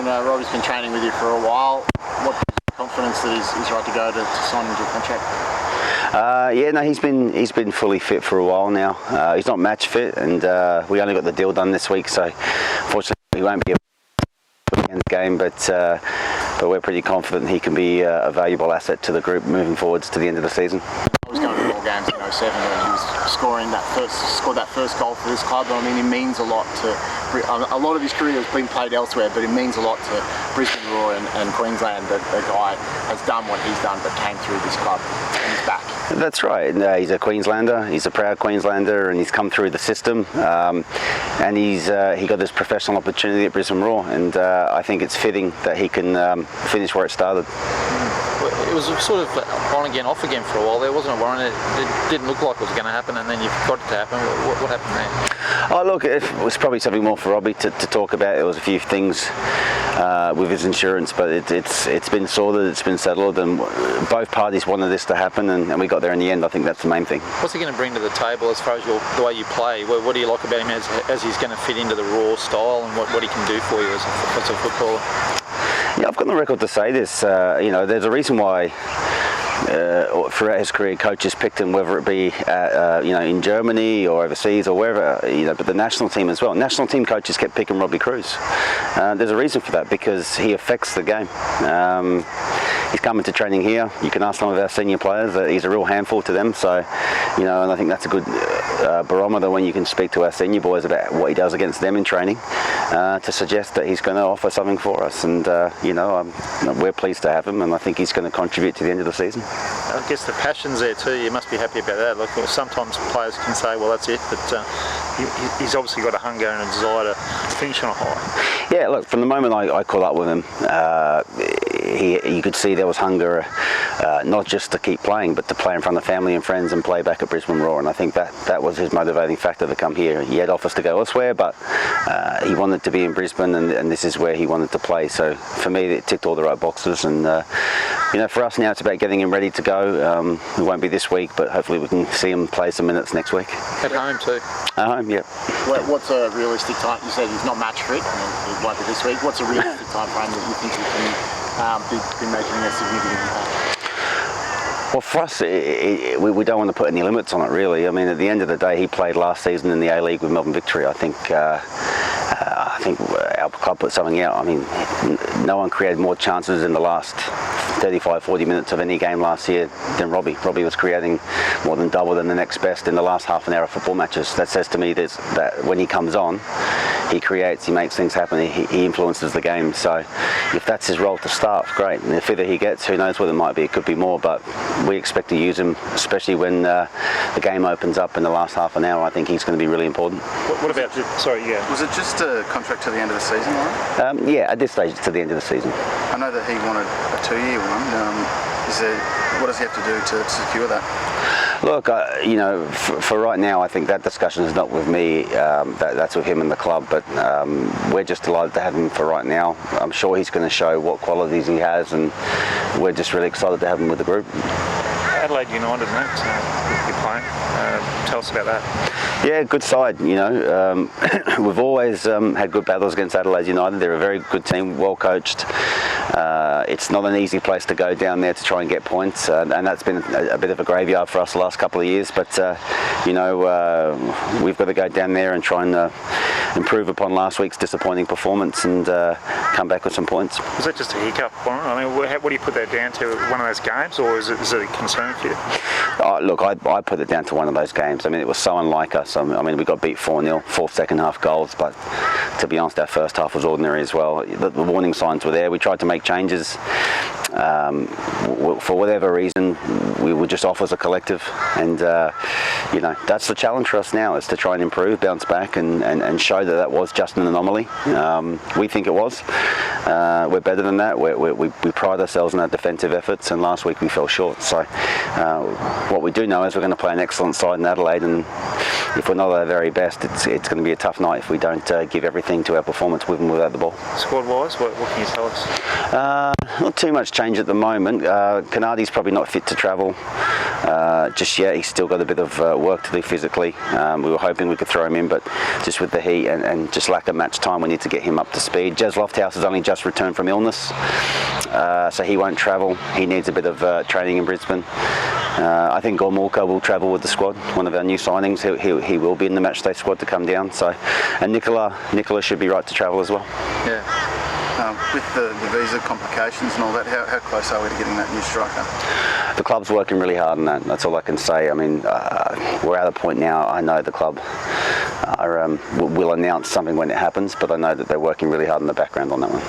Robbie's been training with you for a while. What gives you confidence that he's right to go to sign into a contract? Yeah, no, he's been fully fit for a while now. He's not match fit, and we only got the deal done this week, so fortunately he won't be a weekend game, but we're pretty confident he can be a valuable asset to the group moving forwards to the end of the season. I was going to more games in 07 when he was scored that first goal for this club. I mean, it means a lot to. A lot of his career has been played elsewhere, but it means a lot to Brisbane Roar and Queensland that a guy has done what he's done but came through this club and he's back. That's right. He's a Queenslander. He's a proud Queenslander, and he's come through the system. And he got this professional opportunity at Brisbane Roar, and I think it's fitting that he can finish where it started. It was sort of on again, off again for a while. There wasn't a warrant. It didn't look like it was going to happen, and then you got it to happen. What happened there? Oh, look, it was probably something more for Robbie to talk about. There was a few things with his insurance, but it's been sorted, it's been settled, and both parties wanted this to happen, and we got there in the end. I think that's the main thing. What's he going to bring to the table as far as the way you play? What do you like about him as he's going to fit into the Raw style, and what he can do for you as a footballer? Yeah, I've got the record to say this. There's a reason why throughout his career coaches picked him, whether it be in Germany or overseas or wherever, but the national team as well. National team coaches kept picking Robbie Kruse. There's a reason for that, because he affects the game. He's coming to training here. You can ask some of our senior players that he's a real handful to them. So, and I think that's a good barometer when you can speak to our senior boys about what he does against them in training, to suggest that he's going to offer something for us. And we're pleased to have him, and I think he's going to contribute to the end of the season. I guess the passion's there too. You must be happy about that. Like, sometimes players can say, well, that's it, but he's obviously got a hunger and a desire to finish on a high. Yeah, look, from the moment I caught up with him, you could see there was hunger, not just to keep playing, but to play in front of family and friends and play back at Brisbane Roar. And I think that was his motivating factor to come here. He had offers to go elsewhere, but he wanted to be in Brisbane, and this is where he wanted to play. So for me, it ticked all the right boxes. And for us now, it's about getting him ready to go. It won't be this week, but hopefully we can see him play some minutes next week. At home too? At home, yeah. What's a realistic time? You said he's not match fit, and it won't be this week. What's a realistic time frame that you think he can be making a significant impact? Well, for us, we don't want to put any limits on it, really. I mean, at the end of the day, he played last season in the A-League with Melbourne Victory. I think our club put something out. I mean, no one created more chances in the last 35, 40 minutes of any game last year than Robbie. Robbie was creating more than double than the next best in the last half an hour of football matches. That says to me that when he comes on, he creates, he makes things happen, he influences the game. So if that's his role to start, great. And if either he gets, who knows what it might be, it could be more, but we expect to use him, especially when the game opens up in the last half an hour. I think he's going to be really important. What about, sorry, yeah. Was it just a contract to the end of the season, Warren? Yeah, at this stage it's to the end of the season. I know that he wanted a 2-year one. What does he have to do to secure that? Look, for right now, I think that discussion is not with me. That's with him and the club. But we're just delighted to have him for right now. I'm sure he's going to show what qualities he has, and we're just really excited to have him with the group. Adelaide United, mate, you're playing. Tell us about that. Yeah, good side. We've always had good battles against Adelaide United. They're a very good team, well coached. It's not an easy place to go down there to try and get points, and that's been a bit of a graveyard for us the last couple of years. But we've got to go down there and try and improve upon last week's disappointing performance and come back with some points. Was that just a hiccup, Warren? I mean, what do you put that down to? One of those games, or is it a concern for you? Look, I put it down to one of those games. I mean, it was so unlike us. I mean, we got beat 4-0, 4 second half goals, but to be honest, our first half was ordinary as well. The warning signs were there. We tried to make changes. For whatever reason, we were just off as a collective, and that's the challenge for us now, is to try and improve, bounce back, and show that was just an anomaly. We think it was. We're better than that. We pride ourselves on our defensive efforts, and last week we fell short. So what we do know is we're going to play an excellent side in Adelaide, and if we're not at our very best, it's going to be a tough night if we don't give everything to our performance with and without the ball. Squad-wise, what can you tell us? Not too much change at the moment. Canardi's probably not fit to travel. just yet. He's still got a bit of work to do physically. We were hoping we could throw him in, but just with the heat and just lack of match time, we need to get him up to speed. Jazz Lofthouse has only just returned from illness, so he won't travel. He needs a bit of training in Brisbane. I think Gormulka will travel with the squad, one of our new signings. He will be in the matchday squad to come down. So, and Nicola should be right to travel as well. Yeah. With the visa complications and all that, how close are we to getting that new striker? The club's working really hard on that. That's all I can say. I mean, we're at a point now. I know the club will announce something when it happens, but I know that they're working really hard in the background on that one.